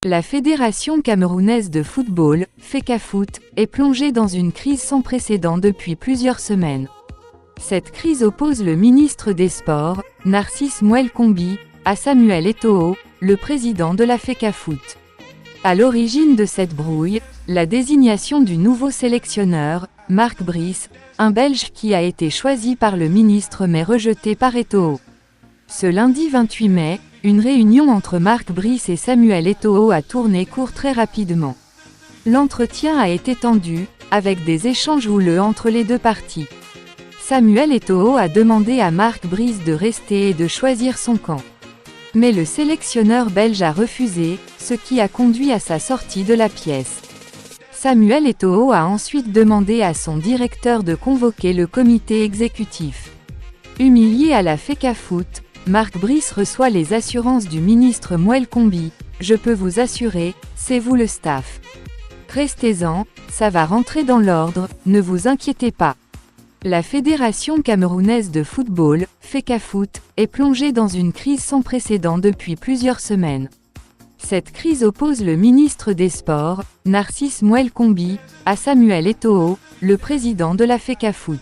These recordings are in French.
La Fédération camerounaise de football, FECAFOOT, est plongée dans une crise sans précédent depuis plusieurs semaines. Cette crise oppose le ministre des Sports, Narcisse Mouel Kombi, à Samuel Eto'o, le président de la FECAFOOT. À l'origine de cette brouille, la désignation du nouveau sélectionneur, Marc Brice, un Belge qui a été choisi par le ministre mais rejeté par Eto'o. Ce lundi 28 mai, une réunion entre Marc Brice et Samuel Eto'o a tourné court très rapidement. L'entretien a été tendu, avec des échanges houleux entre les deux parties. Samuel Eto'o a demandé à Marc Brice de rester et de choisir son camp. Mais le sélectionneur belge a refusé, ce qui a conduit à sa sortie de la pièce. Samuel Eto'o a ensuite demandé à son directeur de convoquer le comité exécutif. Humilié à la FECAFOOT, Marc Brice reçoit les assurances du ministre Mouel Kombi. « Je peux vous assurer, c'est vous le staff. Restez-en, ça va rentrer dans l'ordre, ne vous inquiétez pas. » La Fédération camerounaise de football, FECAFOOT, est plongée dans une crise sans précédent depuis plusieurs semaines. Cette crise oppose le ministre des Sports, Narcisse Mouel Kombi, à Samuel Eto'o, le président de la FECAFOOT.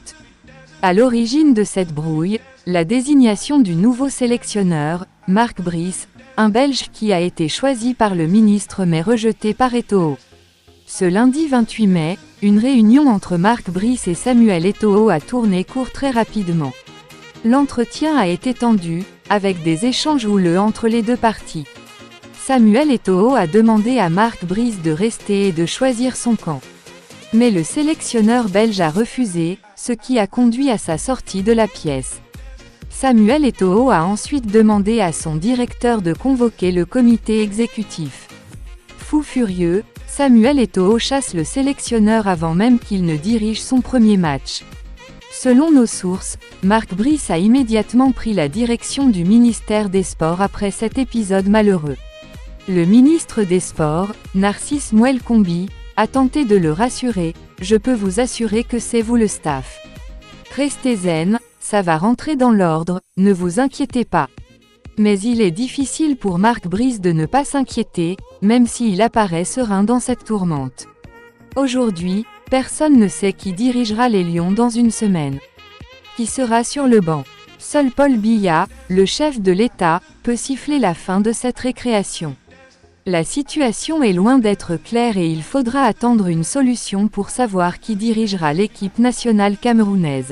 À l'origine de cette brouille, la désignation du nouveau sélectionneur, Marc Brice, un Belge qui a été choisi par le ministre mais rejeté par Eto'o. Ce lundi 28 mai, une réunion entre Marc Brice et Samuel Eto'o a tourné court très rapidement. L'entretien a été tendu, avec des échanges houleux entre les deux parties. Samuel Eto'o a demandé à Marc Brice de rester et de choisir son camp. Mais le sélectionneur belge a refusé, ce qui a conduit à sa sortie de la pièce. Samuel Eto'o a ensuite demandé à son directeur de convoquer le comité exécutif. Fou furieux, Samuel Eto'o chasse le sélectionneur avant même qu'il ne dirige son premier match. Selon nos sources, Marc Brice a immédiatement pris la direction du ministère des Sports après cet épisode malheureux. Le ministre des Sports, Narcisse Mouel Kombi, a tenté de le rassurer. « Je peux vous assurer que c'est vous le staff. Restez zen, ça va rentrer dans l'ordre, ne vous inquiétez pas. » Mais il est difficile pour Marc Brice de ne pas s'inquiéter, même s'il apparaît serein dans cette tourmente. Aujourd'hui, personne ne sait qui dirigera les Lions dans une semaine. Qui sera sur le banc? Seul Paul Biya, le chef de l'État, peut siffler la fin de cette récréation. La situation est loin d'être claire et il faudra attendre une solution pour savoir qui dirigera l'équipe nationale camerounaise.